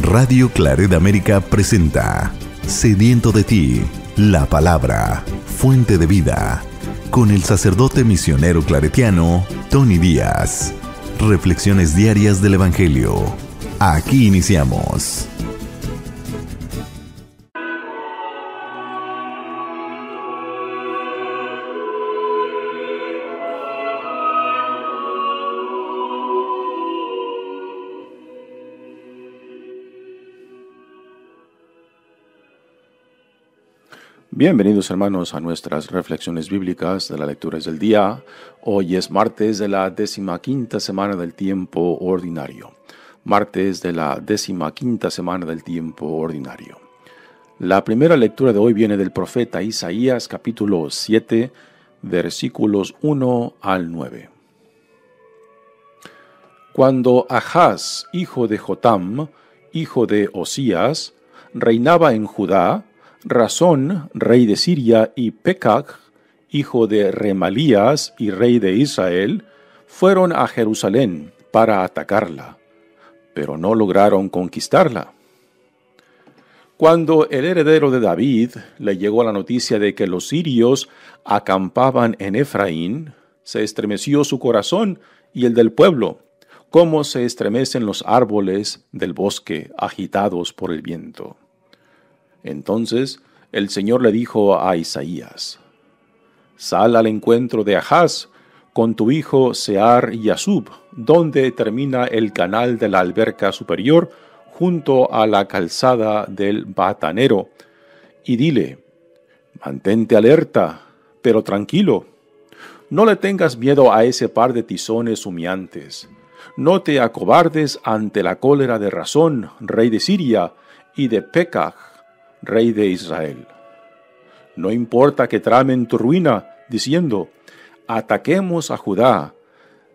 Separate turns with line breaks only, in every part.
Radio Claret América presenta Sediento de ti, la palabra, fuente de vida, con el sacerdote misionero claretiano Tony Díaz. Reflexiones diarias del Evangelio. Aquí iniciamos.
Bienvenidos hermanos a nuestras reflexiones bíblicas de las lecturas del día. Hoy es martes de la 15ª semana del tiempo ordinario. Martes de la 15ª semana del tiempo ordinario. La primera lectura de hoy viene del profeta Isaías, capítulo 7, versículos 1 al 9. Cuando Ahaz, hijo de Jotam, hijo de Osías, reinaba en Judá, Rasón, rey de Siria, y Pekah, hijo de Remalías y rey de Israel, fueron a Jerusalén para atacarla, pero no lograron conquistarla. Cuando el heredero de David le llegó la noticia de que los sirios acampaban en Efraín, se estremeció su corazón y el del pueblo, como se estremecen los árboles del bosque agitados por el viento. Entonces el Señor le dijo a Isaías: Sal al encuentro de Ahaz con tu hijo Sear-Yasub, donde termina el canal de la alberca superior junto a la calzada del Batanero, y dile: Mantente alerta, pero tranquilo. No le tengas miedo a ese par de tizones humeantes. No te acobardes ante la cólera de Rasón, rey de Siria, y de Pekah, rey de Israel. No importa que tramen tu ruina, diciendo: ataquemos a Judá,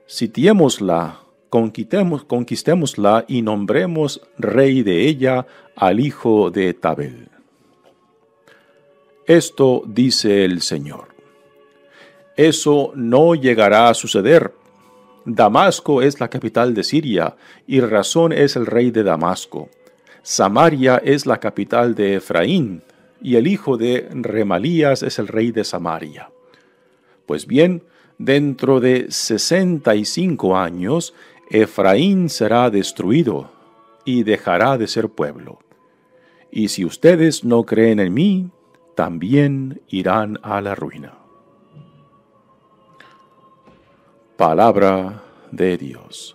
sitiémosla, conquistémosla y nombremos rey de ella al hijo de Tabel. Esto dice el Señor: eso no llegará a suceder. Damasco es la capital de Siria, y Rasón es el rey de Damasco. Samaria es la capital de Efraín, y el hijo de Remalías es el rey de Samaria. Pues bien, dentro de 65 años, Efraín será destruido, y dejará de ser pueblo. Y si ustedes no creen en mí, también irán a la ruina. Palabra de Dios.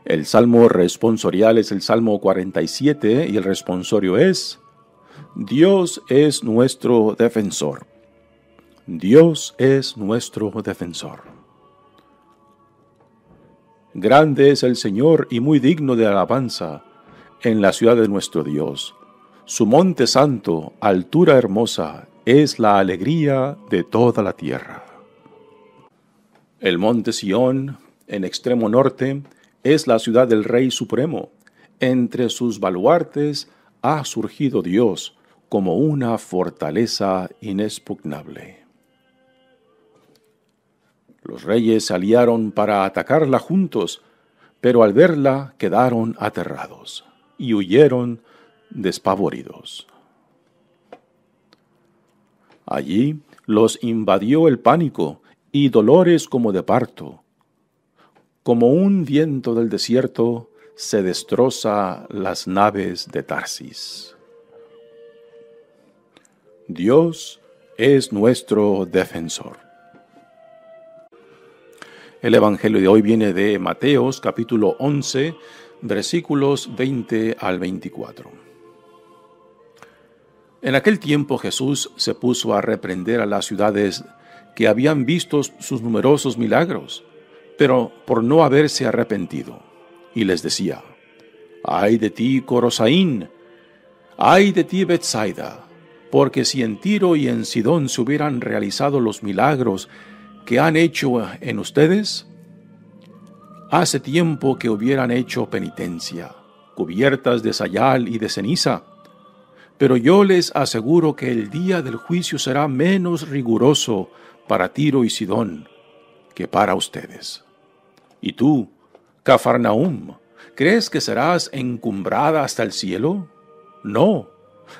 El salmo responsorial es el Salmo 47 y el responsorio es: Dios es nuestro defensor. Dios es nuestro defensor. Grande es el Señor y muy digno de alabanza en la ciudad de nuestro Dios. Su monte santo, altura hermosa, es la alegría de toda la tierra. El monte Sión, en extremo norte, es la ciudad del Rey Supremo. Entre sus baluartes ha surgido Dios como una fortaleza inexpugnable. Los reyes se aliaron para atacarla juntos, pero al verla quedaron aterrados y huyeron despavoridos. Allí los invadió el pánico y dolores como de parto. Como un viento del desierto, se destroza las naves de Tarsis. Dios es nuestro defensor. El Evangelio de hoy viene de Mateos, capítulo 11, versículos 20 al 24. En aquel tiempo Jesús se puso a reprender a las ciudades que habían visto sus numerosos milagros, pero por no haberse arrepentido, y les decía: ¡ay de ti, Corosaín! ¡Ay de ti, Betsaida! Porque si en Tiro y en Sidón se hubieran realizado los milagros que han hecho en ustedes, hace tiempo que hubieran hecho penitencia, cubiertas de sayal y de ceniza. Pero yo les aseguro que el día del juicio será menos riguroso para Tiro y Sidón que para ustedes. Y tú, Cafarnaúm, ¿crees que serás encumbrada hasta el cielo? No,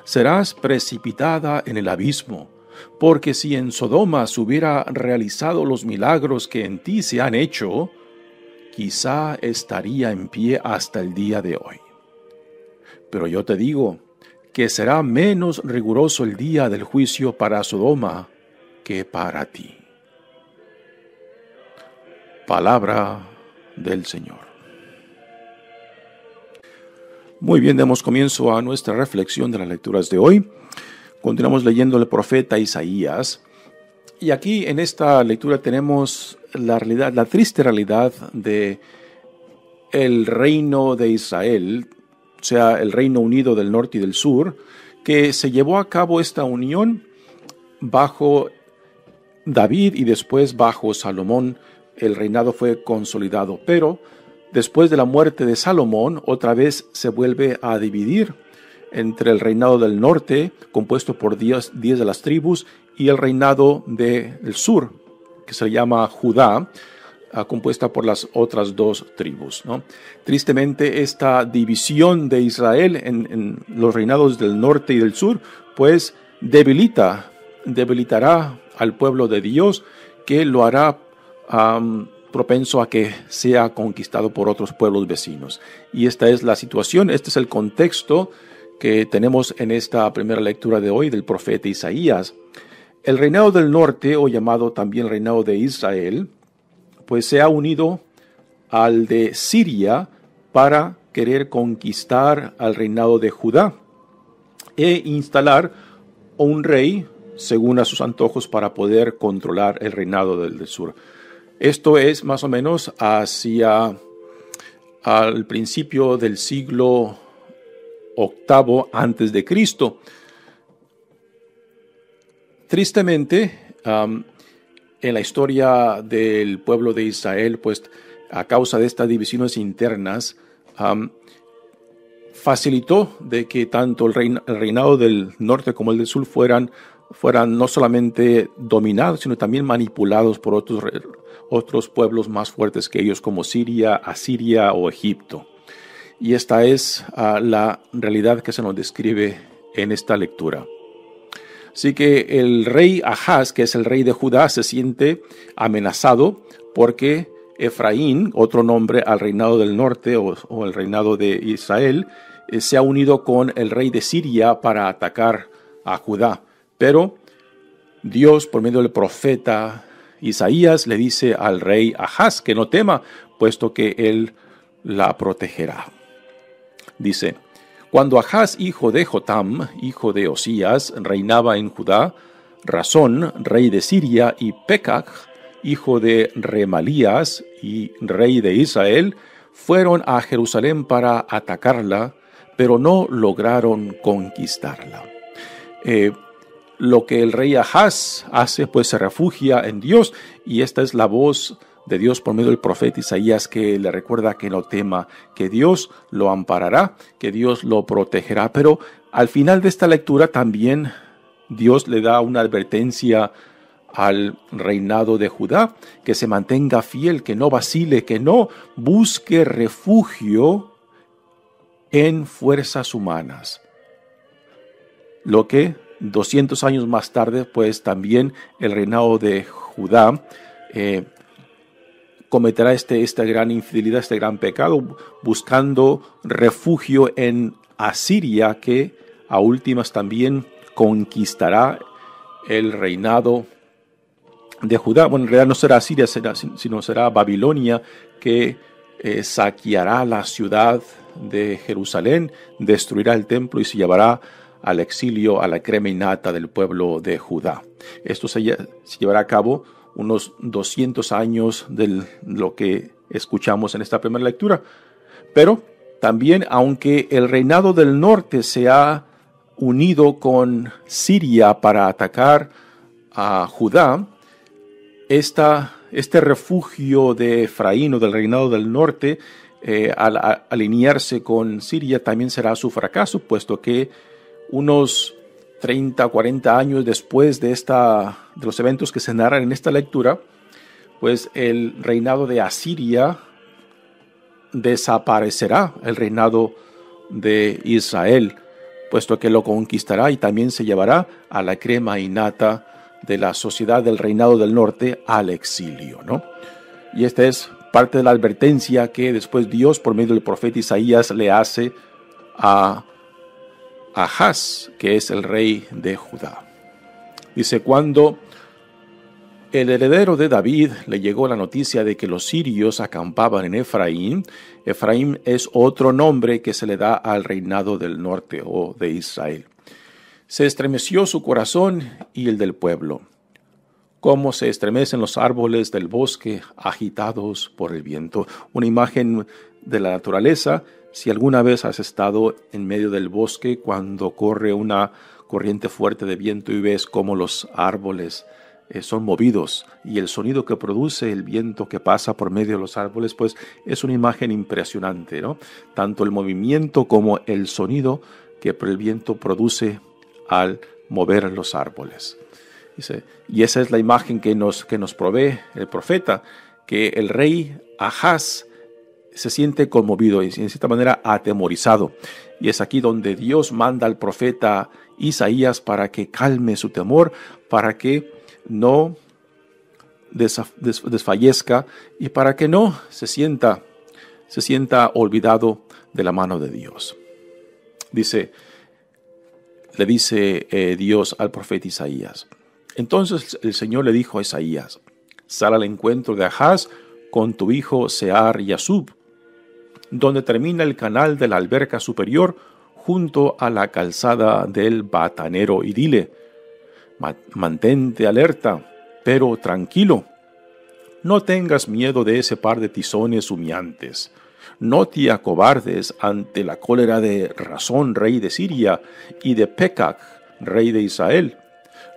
serás precipitada en el abismo, porque si en Sodoma se hubiera realizado los milagros que en ti se han hecho, quizá estaría en pie hasta el día de hoy. Pero yo te digo que será menos riguroso el día del juicio para Sodoma que para ti. Palabra del Señor. Muy bien, demos comienzo a nuestra reflexión de las lecturas de hoy. Continuamos leyendo el profeta Isaías. Y aquí en esta lectura tenemos la triste realidad de el reino de Israel, o sea, el Reino Unido del norte y del sur, que se llevó a cabo esta unión bajo David y después bajo Salomón. El reinado fue consolidado, pero después de la muerte de Salomón, otra vez se vuelve a dividir entre el reinado del norte, compuesto por 10 de las tribus, y el reinado del sur, que se llama Judá, compuesta por las otras 2 tribus, ¿no? Tristemente, esta división de Israel en los reinados del norte y del sur, pues debilitará al pueblo de Dios, que lo hará propenso a que sea conquistado por otros pueblos vecinos. Y esta es la situación, este es el contexto que tenemos en esta primera lectura de hoy del profeta Isaías. El reinado del norte, o llamado también el reinado de Israel, pues se ha unido al de Siria para querer conquistar al reinado de Judá e instalar un rey según a sus antojos para poder controlar el reinado del sur. Esto es más o menos hacia al principio del siglo VIII antes de Cristo. Tristemente, en la historia del pueblo de Israel, pues a causa de estas divisiones internas, facilitó de que tanto el reinado del norte como el del sur fueran no solamente dominados, sino también manipulados por otros pueblos más fuertes que ellos, como Siria, Asiria o Egipto. Y esta es la realidad que se nos describe en esta lectura. Así que el rey Ahaz, que es el rey de Judá, se siente amenazado porque Efraín, otro nombre al reinado del norte o el reinado de Israel, se ha unido con el rey de Siria para atacar a Judá. Pero Dios, por medio del profeta Isaías, le dice al rey Ahaz que no tema, puesto que él la protegerá. Dice: cuando Ahaz, hijo de Jotam, hijo de Osías, reinaba en Judá, Razón, rey de Siria, y Pekach, hijo de Remalías y rey de Israel, fueron a Jerusalén para atacarla, pero no lograron conquistarla. Lo que el rey Ahaz hace, pues se refugia en Dios, y esta es la voz de Dios por medio del profeta Isaías, que le recuerda que no tema, que Dios lo amparará, que Dios lo protegerá. Pero al final de esta lectura también Dios le da una advertencia al reinado de Judá, que se mantenga fiel, que no vacile, que no busque refugio en fuerzas humanas. Lo que 200 años más tarde, pues también el reinado de Judá cometerá esta gran infidelidad, este gran pecado, buscando refugio en Asiria, que a últimas también conquistará el reinado de Judá. Bueno, en realidad no será Asiria, sino será Babilonia, que saqueará la ciudad de Jerusalén, destruirá el templo y se llevará al exilio a la crema innata del pueblo de Judá. Esto se llevará a cabo unos 200 años de lo que escuchamos en esta primera lectura. Pero también, aunque el reinado del norte se ha unido con Siria para atacar a Judá, este refugio de Efraín o del reinado del norte, al alinearse con Siria, también será su fracaso, puesto que unos 30, 40 años después de los eventos que se narran en esta lectura, pues el reinado de Asiria desaparecerá el reinado de Israel, puesto que lo conquistará y también se llevará a la crema innata de la sociedad del reinado del norte al exilio, ¿no? Y esta es parte de la advertencia que después Dios, por medio del profeta Isaías, le hace a Ahaz, que es el rey de Judá. Dice, cuando el heredero de David le llegó la noticia de que los sirios acampaban en Efraín. Efraín es otro nombre que se le da al reinado del norte o de Israel. Se estremeció su corazón y el del pueblo, como se estremecen los árboles del bosque agitados por el viento. Una imagen de la naturaleza. Si alguna vez has estado en medio del bosque cuando corre una corriente fuerte de viento y ves cómo los árboles son movidos y el sonido que produce el viento que pasa por medio de los árboles, pues es una imagen impresionante, ¿no? Tanto el movimiento como el sonido que el viento produce al mover los árboles. Dice, y esa es la imagen que nos provee el profeta, que el rey Ahaz se siente conmovido y en cierta manera atemorizado. Y es aquí donde Dios manda al profeta Isaías para que calme su temor, para que no desfallezca y para que no se sienta olvidado de la mano de Dios. Le dice Dios al profeta Isaías. Entonces el Señor le dijo a Isaías, sal al encuentro de Ahaz con tu hijo Sear Yasub, donde termina el canal de la alberca superior junto a la calzada del batanero, y dile, mantente alerta, pero tranquilo. No tengas miedo de ese par de tizones humeantes. No te acobardes ante la cólera de Razón, rey de Siria, y de Pecac, rey de Israel.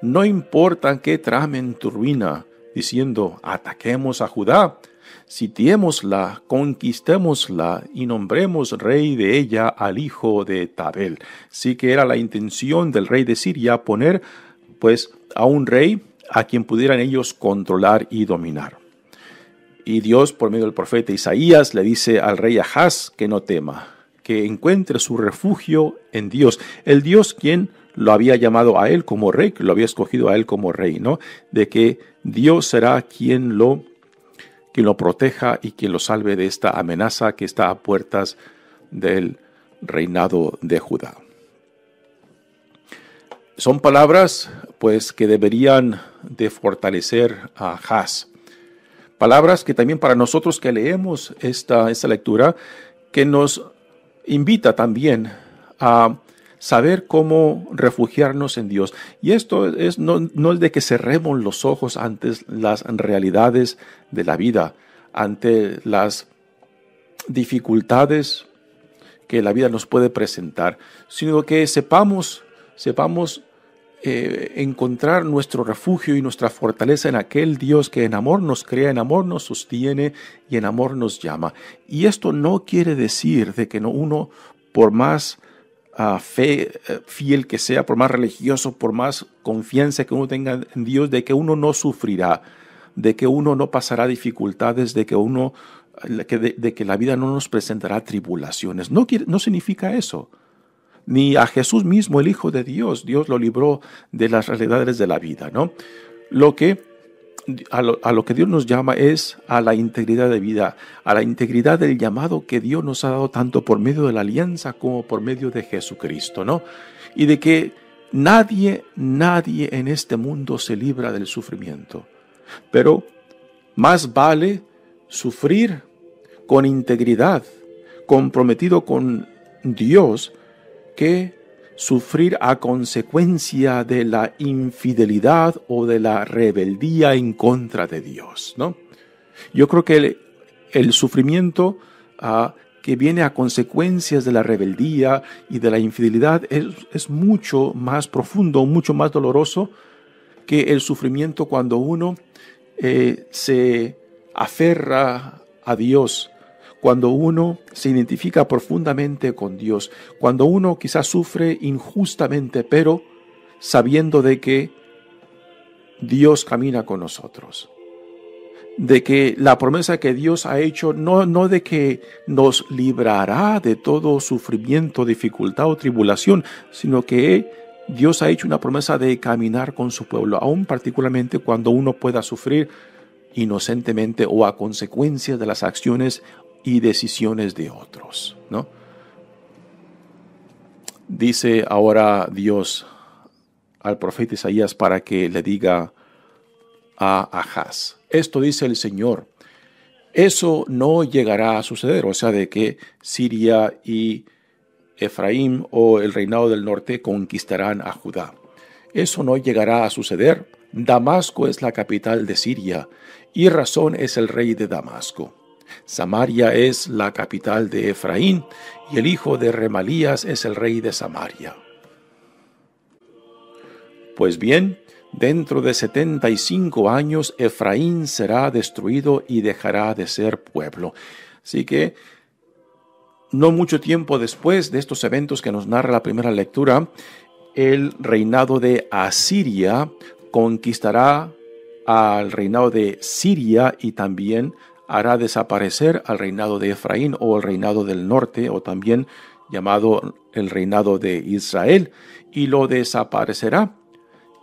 No importa que tramen tu ruina, diciendo, ataquemos a Judá, sitiémosla, conquistémosla y nombremos rey de ella al hijo de Tabel. Sí que era la intención del rey de Siria poner pues a un rey a quien pudieran ellos controlar y dominar. Y Dios, por medio del profeta Isaías, le dice al rey Ahaz que no tema, que encuentre su refugio en Dios, el Dios quien lo había llamado a él como rey, que lo había escogido a él como rey, ¿no? De que Dios será quien lo proteja y quien lo salve de esta amenaza que está a puertas del reinado de Judá. Son palabras pues que deberían de fortalecer a Ahaz. Palabras que también para nosotros que leemos esta lectura, que nos invita también a saber cómo refugiarnos en Dios. Y esto no es de que cerremos los ojos ante las realidades de la vida, ante las dificultades que la vida nos puede presentar, sino que sepamos encontrar nuestro refugio y nuestra fortaleza en aquel Dios que en amor nos crea, en amor nos sostiene y en amor nos llama. Y esto no quiere decir de que uno, por más fiel que sea, por más religioso, por más confianza que uno tenga en Dios, de que uno no sufrirá, de que uno no pasará dificultades, de que la vida no nos presentará tribulaciones. No significa eso. Ni a Jesús mismo, el Hijo de Dios, Dios lo libró de las realidades de la vida, ¿no? A lo que Dios nos llama es a la integridad de vida, a la integridad del llamado que Dios nos ha dado tanto por medio de la alianza como por medio de Jesucristo, ¿no? Y de que nadie en este mundo se libra del sufrimiento. Pero más vale sufrir con integridad, comprometido con Dios, que sufrir a consecuencia de la infidelidad o de la rebeldía en contra de Dios, ¿no? Yo creo que el sufrimiento que viene a consecuencias de la rebeldía y de la infidelidad es mucho más profundo, mucho más doloroso que el sufrimiento cuando uno se aferra a Dios, cuando uno se identifica profundamente con Dios, cuando uno quizás sufre injustamente, pero sabiendo de que Dios camina con nosotros. de que la promesa que Dios ha hecho, no de que nos librará de todo sufrimiento, dificultad o tribulación, sino que Dios ha hecho una promesa de caminar con su pueblo, aún particularmente cuando uno pueda sufrir inocentemente o a consecuencia de las acciones y decisiones de otros, ¿no? Dice ahora Dios al profeta Isaías para que le diga a Ahaz: esto dice el Señor, eso no llegará a suceder, o sea, de que Siria y Efraín o el reinado del norte conquistarán a Judá. Eso no llegará a suceder. Damasco es la capital de Siria y Razón es el rey de Damasco. Samaria es la capital de Efraín y el hijo de Remalías es el rey de Samaria. Pues bien, dentro de 75 años Efraín será destruido y dejará de ser pueblo. Así que no mucho tiempo después de estos eventos que nos narra la primera lectura, el reinado de Asiria conquistará al reinado de Siria y también hará desaparecer al reinado de Efraín o el reinado del norte, o también llamado el reinado de Israel, y lo desaparecerá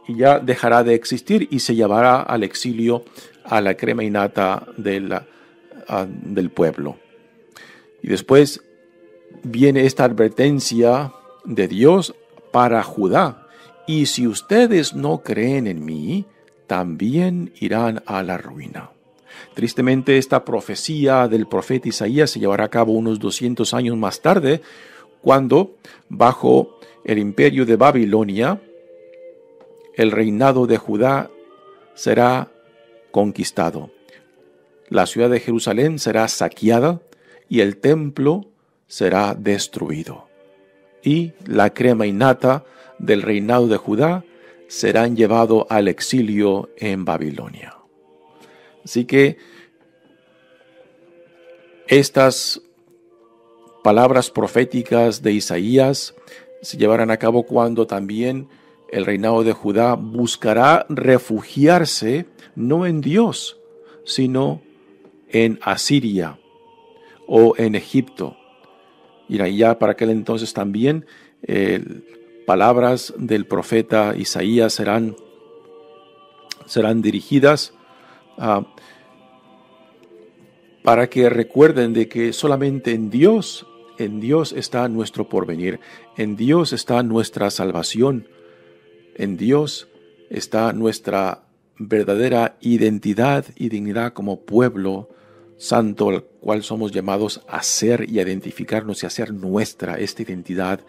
y ya dejará de existir y se llevará al exilio a la crema innata del pueblo. Y después viene esta advertencia de Dios para Judá: y si ustedes no creen en mí, también irán a la ruina. Tristemente, esta profecía del profeta Isaías se llevará a cabo unos 200 años más tarde, cuando, bajo el imperio de Babilonia, el reinado de Judá será conquistado. La ciudad de Jerusalén será saqueada y el templo será destruido. Y la crema innata del reinado de Judá serán llevados al exilio en Babilonia. Así que estas palabras proféticas de Isaías se llevarán a cabo cuando también el reinado de Judá buscará refugiarse no en Dios, sino en Asiria o en Egipto. Y ya para aquel entonces también palabras del profeta Isaías serán dirigidas para que recuerden de que solamente en Dios está nuestro porvenir, en Dios está nuestra salvación, en Dios está nuestra verdadera identidad y dignidad como pueblo santo, al cual somos llamados a ser y a identificarnos y a hacer nuestra esta identidad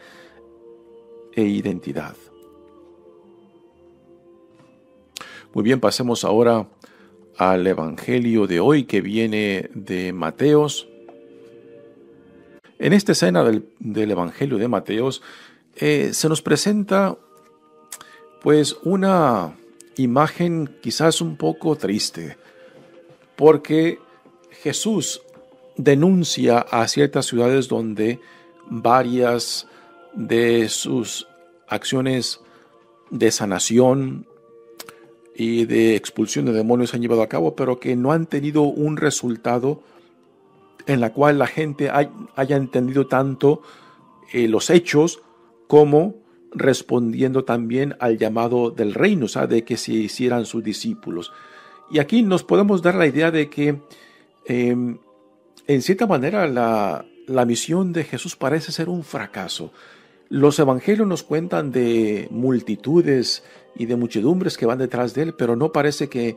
e identidad. Muy bien, pasemos ahora al Evangelio de hoy, que viene de Mateos. En esta escena del Evangelio de Mateos se nos presenta pues una imagen quizás un poco triste, porque Jesús denuncia a ciertas ciudades donde varias de sus acciones de sanación y de expulsión de demonios se han llevado a cabo, pero que no han tenido un resultado en la cual la gente haya entendido tanto los hechos como respondiendo también al llamado del reino, o sea, de que se hicieran sus discípulos. Y aquí nos podemos dar la idea de que en cierta manera la misión de Jesús parece ser un fracaso. Los evangelios nos cuentan de multitudes y de muchedumbres que van detrás de él, pero no parece que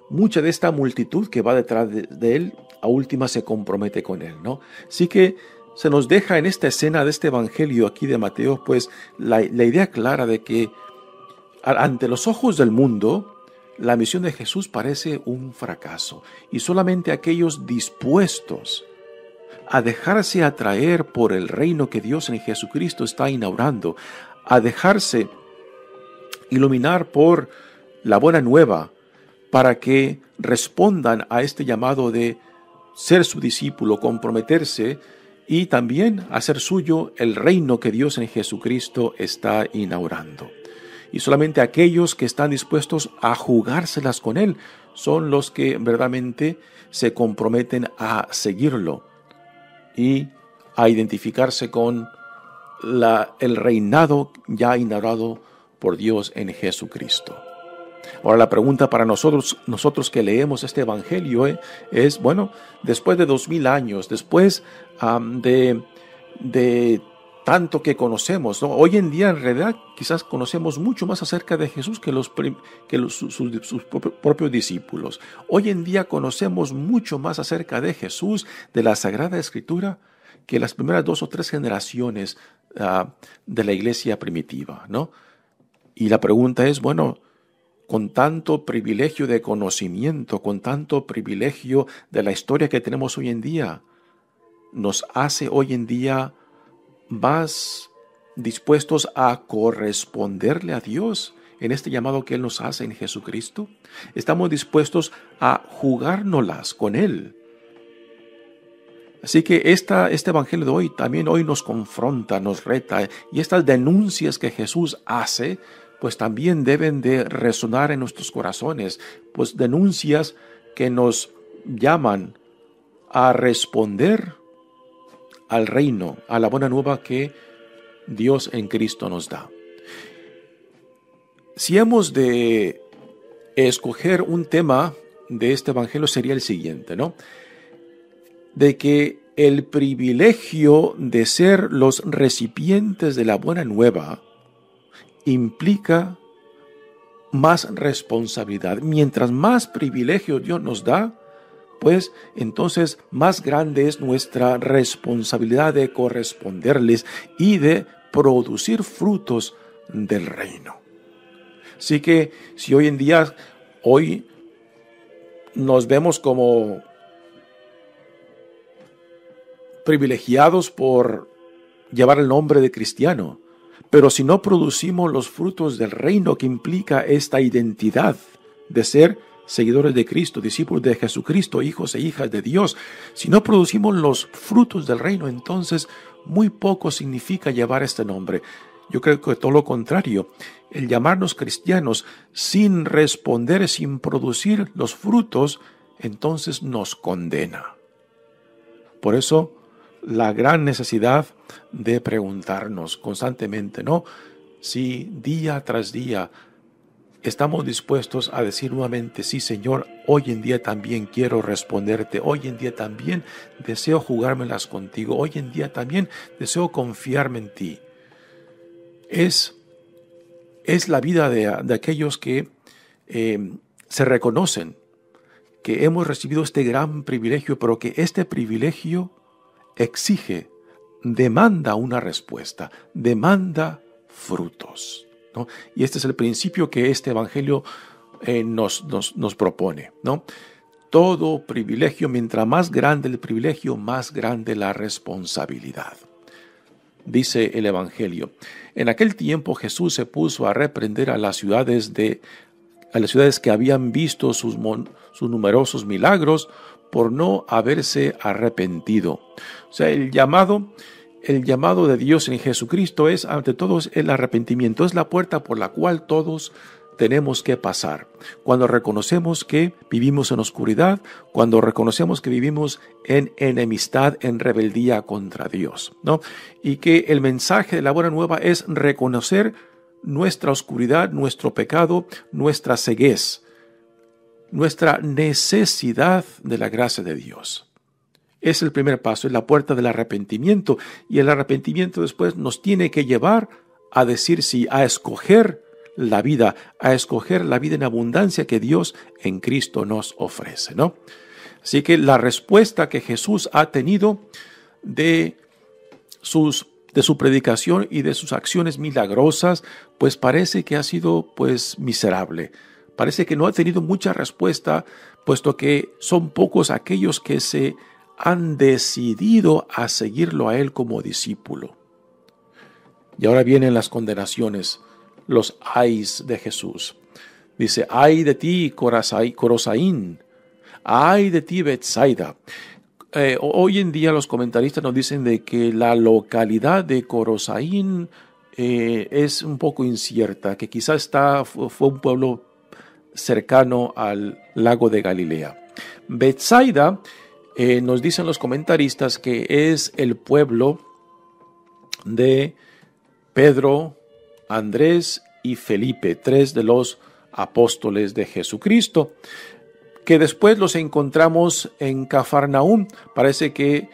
mucha de esta multitud que va detrás de él a última se compromete con él, ¿no? Así que se nos deja en esta escena de este evangelio aquí de Mateo, pues la idea clara de que ante los ojos del mundo la misión de Jesús parece un fracaso, y solamente aquellos dispuestos a dejarse atraer por el reino que Dios en Jesucristo está inaugurando, a dejarse iluminar por la buena nueva, para que respondan a este llamado de ser su discípulo, comprometerse y también hacer suyo el reino que Dios en Jesucristo está inaugurando. Y solamente aquellos que están dispuestos a jugárselas con Él son los que verdaderamente se comprometen a seguirlo y a identificarse con el reinado ya inaugurado por Dios en Jesucristo. Ahora la pregunta para nosotros que leemos este evangelio es, bueno, después de 2000 años, después de tanto que conocemos, ¿no? Hoy en día en realidad quizás conocemos mucho más acerca de Jesús que sus propios discípulos. Hoy en día conocemos mucho más acerca de Jesús, de la Sagrada Escritura, que las primeras 2 o 3 generaciones de la iglesia primitiva, ¿no? Y la pregunta es, bueno, con tanto privilegio de conocimiento, con tanto privilegio de la historia que tenemos hoy en día, ¿nos hace hoy en día más dispuestos a corresponderle a Dios en este llamado que Él nos hace en Jesucristo? ¿Estamos dispuestos a jugárnoslas con Él? Así que este evangelio de hoy también hoy nos confronta, nos reta, y estas denuncias que Jesús hace, pues también deben de resonar en nuestros corazones, pues denuncias que nos llaman a responder al reino, a la buena nueva que Dios en Cristo nos da. Si hemos de escoger un tema de este evangelio sería el siguiente, ¿no? De que el privilegio de ser los recipientes de la buena nueva implica más responsabilidad. Mientras más privilegio Dios nos da, pues entonces más grande es nuestra responsabilidad de corresponderles y de producir frutos del reino. Así que si hoy en día, hoy nos vemos como privilegiados por llevar el nombre de cristiano, pero si no producimos los frutos del reino que implica esta identidad de ser seguidores de Cristo, discípulos de Jesucristo, hijos e hijas de Dios, si no producimos los frutos del reino, entonces muy poco significa llevar este nombre. Yo creo que todo lo contrario, el llamarnos cristianos sin responder, sin producir los frutos, entonces nos condena. Por eso, la gran necesidad de preguntarnos constantemente, ¿no? Si día tras día estamos dispuestos a decir nuevamente, sí, Señor, hoy en día también quiero responderte, hoy en día también deseo jugármelas contigo, hoy en día también deseo confiarme en ti. Es la vida de aquellos que se reconocen que hemos recibido este gran privilegio, pero que este privilegio exige, demanda una respuesta, demanda frutos, ¿no? Y este es el principio que este evangelio nos propone, ¿no? Todo privilegio, mientras más grande el privilegio, más grande la responsabilidad. Dice el evangelio: en aquel tiempo Jesús se puso a reprender a las ciudades que habían visto sus numerosos milagros por no haberse arrepentido. O sea, el llamado de Dios en Jesucristo es, ante todo, el arrepentimiento. Es la puerta por la cual todos tenemos que pasar. Cuando reconocemos que vivimos en oscuridad, cuando reconocemos que vivimos en enemistad, en rebeldía contra Dios, ¿no? Y que el mensaje de la buena nueva es reconocer nuestra oscuridad, nuestro pecado, nuestra ceguez, nuestra necesidad de la gracia de Dios. Es el primer paso, es la puerta del arrepentimiento, y el arrepentimiento después nos tiene que llevar a decir sí, a escoger la vida en abundancia que Dios en Cristo nos ofrece, ¿no? Así que la respuesta que Jesús ha tenido de su predicación y de sus acciones milagrosas, pues parece que ha sido pues miserable. Parece que no ha tenido mucha respuesta, puesto que son pocos aquellos que se han decidido a seguirlo a Él como discípulo. Y ahora vienen las condenaciones, los ayes de Jesús. Dice, ay de ti, Corosaín, ay de ti, Betsaida. Hoy en día los comentaristas nos dicen de que la localidad de Corosaín es un poco incierta, que quizás fue un pueblo cercano al lago de Galilea. Betsaida, nos dicen los comentaristas que es el pueblo de Pedro, Andrés y Felipe, 3 de los apóstoles de Jesucristo, que después los encontramos en Cafarnaúm. Parece que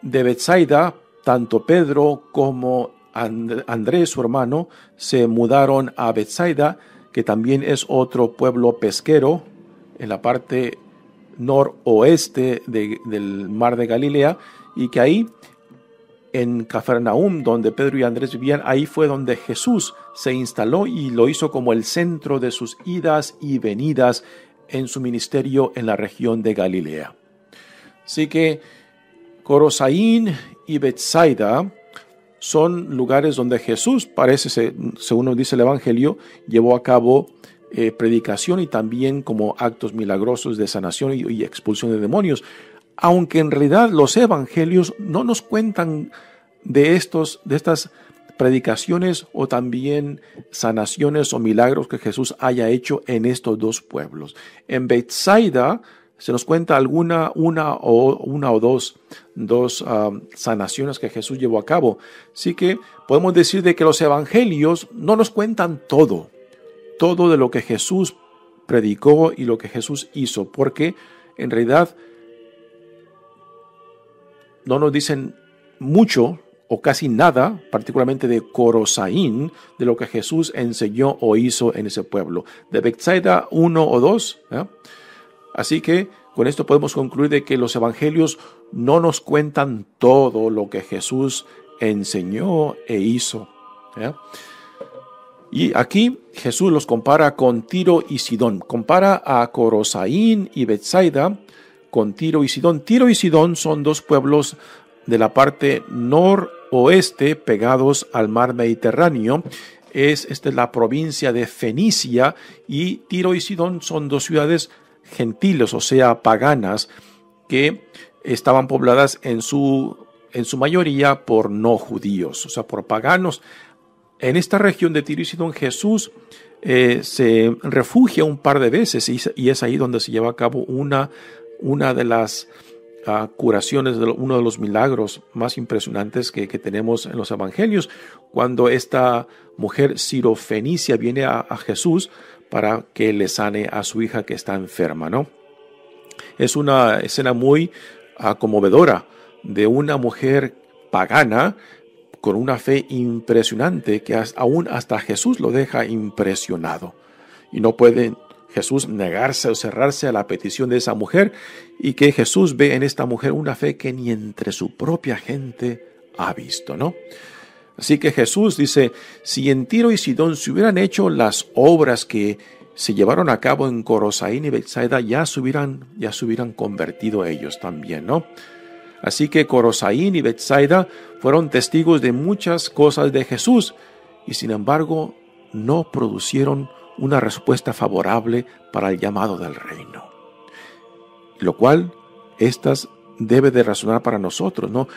de Betsaida, tanto Pedro como Andrés, su hermano, se mudaron a Betsaida, que también es otro pueblo pesquero en la parte noroeste del mar de Galilea, y que ahí en Cafarnaúm, donde Pedro y Andrés vivían, ahí fue donde Jesús se instaló y lo hizo como el centro de sus idas y venidas en su ministerio en la región de Galilea. Así que Corosaín y Betsaida son lugares donde Jesús, parece, según nos dice el Evangelio, llevó a cabo predicación y también como actos milagrosos de sanación y expulsión de demonios. Aunque en realidad los evangelios no nos cuentan de estas predicaciones o también sanaciones o milagros que Jesús haya hecho en estos dos pueblos. En Betsaida se nos cuenta una o dos sanaciones que Jesús llevó a cabo. Así que podemos decir de que los evangelios no nos cuentan todo de lo que Jesús predicó y lo que Jesús hizo, porque en realidad no nos dicen mucho o casi nada, particularmente de Corosaín, de lo que Jesús enseñó o hizo en ese pueblo. De Betsaida 1 o 2. Así que con esto podemos concluir de que los evangelios no nos cuentan todo lo que Jesús enseñó e hizo. Y aquí Jesús los compara con Tiro y Sidón. Compara a Corosaín y Betsaida con Tiro y Sidón. Tiro y Sidón son dos pueblos de la parte noroeste pegados al mar Mediterráneo. Esta es la provincia de Fenicia, y Tiro y Sidón son dos ciudades gentiles, o sea, paganas, que estaban pobladas en su mayoría por no judíos, o sea, por paganos. En esta región de Tiro y Sidón Jesús se refugia un par de veces, y es ahí donde se lleva a cabo una de las curaciones, uno de los milagros más impresionantes que tenemos en los evangelios, cuando esta mujer sirofenicia viene a Jesús para que le sane a su hija que está enferma, ¿no? Es una escena muy conmovedora de una mujer pagana con una fe impresionante que aún hasta Jesús lo deja impresionado. Y no puede Jesús negarse o cerrarse a la petición de esa mujer, y que Jesús ve en esta mujer una fe que ni entre su propia gente ha visto, ¿no? Así que Jesús dice, si en Tiro y Sidón se hubieran hecho las obras que se llevaron a cabo en Corosaín y Betsaida, ya se hubieran convertido ellos también, ¿no? Así que Corosaín y Betsaida fueron testigos de muchas cosas de Jesús, y sin embargo no producieron una respuesta favorable para el llamado del reino. Lo cual, estas debe de razonar para nosotros, ¿no?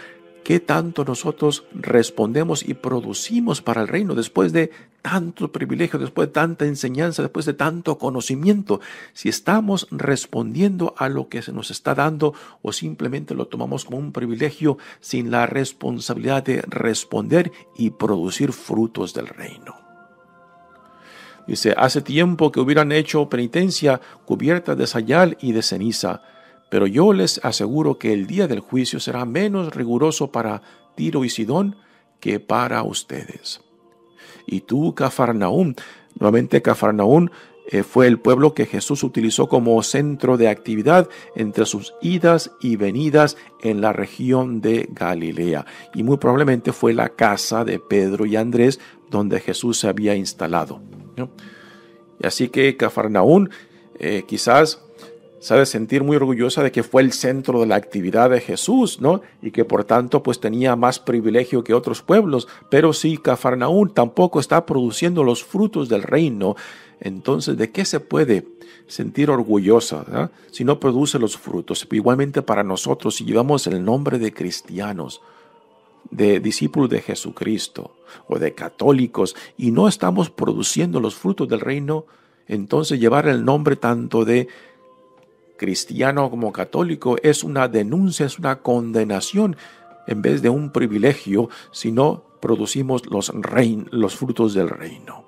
¿Qué tanto nosotros respondemos y producimos para el reino después de tanto privilegio, después de tanta enseñanza, después de tanto conocimiento? Si estamos respondiendo a lo que se nos está dando, o simplemente lo tomamos como un privilegio sin la responsabilidad de responder y producir frutos del reino. Dice, hace tiempo que hubieran hecho penitencia cubierta de sayal y de ceniza, pero yo les aseguro que el día del juicio será menos riguroso para Tiro y Sidón que para ustedes. Y tú, Cafarnaúm, nuevamente Cafarnaúm fue el pueblo que Jesús utilizó como centro de actividad entre sus idas y venidas en la región de Galilea. Y muy probablemente fue la casa de Pedro y Andrés donde Jesús se había instalado, ¿no? Y así que Cafarnaúm quizás se ha de sentir muy orgullosa de que fue el centro de la actividad de Jesús, ¿no? Y que por tanto pues tenía más privilegio que otros pueblos. Pero si Cafarnaúm tampoco está produciendo los frutos del reino, entonces ¿de qué se puede sentir orgullosa, ¿no? Si no produce los frutos? Igualmente para nosotros, si llevamos el nombre de cristianos, de discípulos de Jesucristo o de católicos, y no estamos produciendo los frutos del reino, entonces llevar el nombre tanto de cristiano como católico es una denuncia, es una condenación en vez de un privilegio si no producimos los frutos del reino.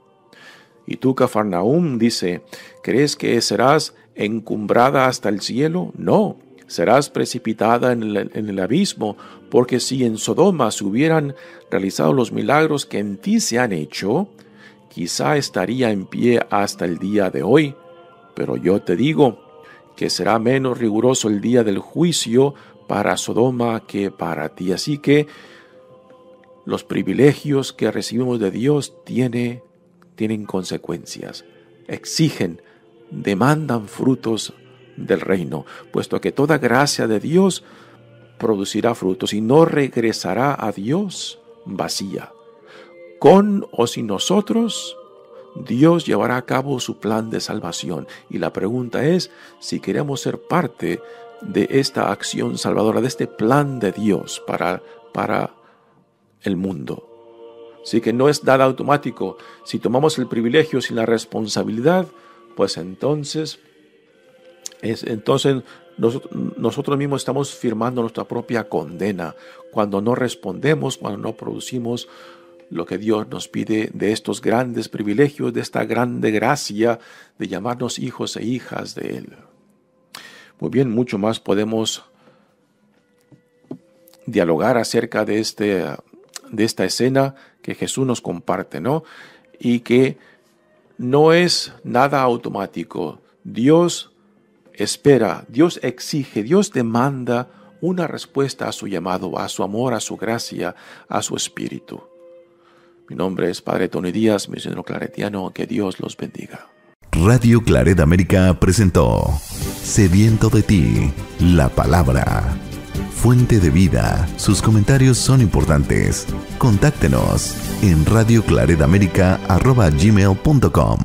Y tú, Cafarnaúm, dice, ¿crees que serás encumbrada hasta el cielo? No, serás precipitada en el abismo, porque si en Sodoma se hubieran realizado los milagros que en ti se han hecho, quizá estaría en pie hasta el día de hoy. Pero yo te digo que será menos riguroso el día del juicio para Sodoma que para ti. Así que los privilegios que recibimos de Dios tienen consecuencias, exigen, demandan frutos del reino, puesto que toda gracia de Dios producirá frutos y no regresará a Dios vacía. Con o sin nosotros, Dios llevará a cabo su plan de salvación. Y la pregunta es si queremos ser parte de esta acción salvadora, de este plan de Dios para el mundo. Así que no es nada automático. Si tomamos el privilegio sin la responsabilidad, pues entonces nosotros mismos estamos firmando nuestra propia condena cuando no respondemos, cuando no producimos lo que Dios nos pide de estos grandes privilegios, de esta grande gracia de llamarnos hijos e hijas de Él. Muy bien, mucho más podemos dialogar acerca de esta escena que Jesús nos comparte, ¿no? Y que no es nada automático. Dios espera, Dios exige, Dios demanda una respuesta a su llamado, a su amor, a su gracia, a su espíritu. Mi nombre es Padre Tony Díaz, misionero claretiano. Que Dios los bendiga.
Radio Claret América presentó Sediento de ti, la palabra. Fuente de vida. Sus comentarios son importantes. Contáctenos en radioclaretamerica@gmail.com.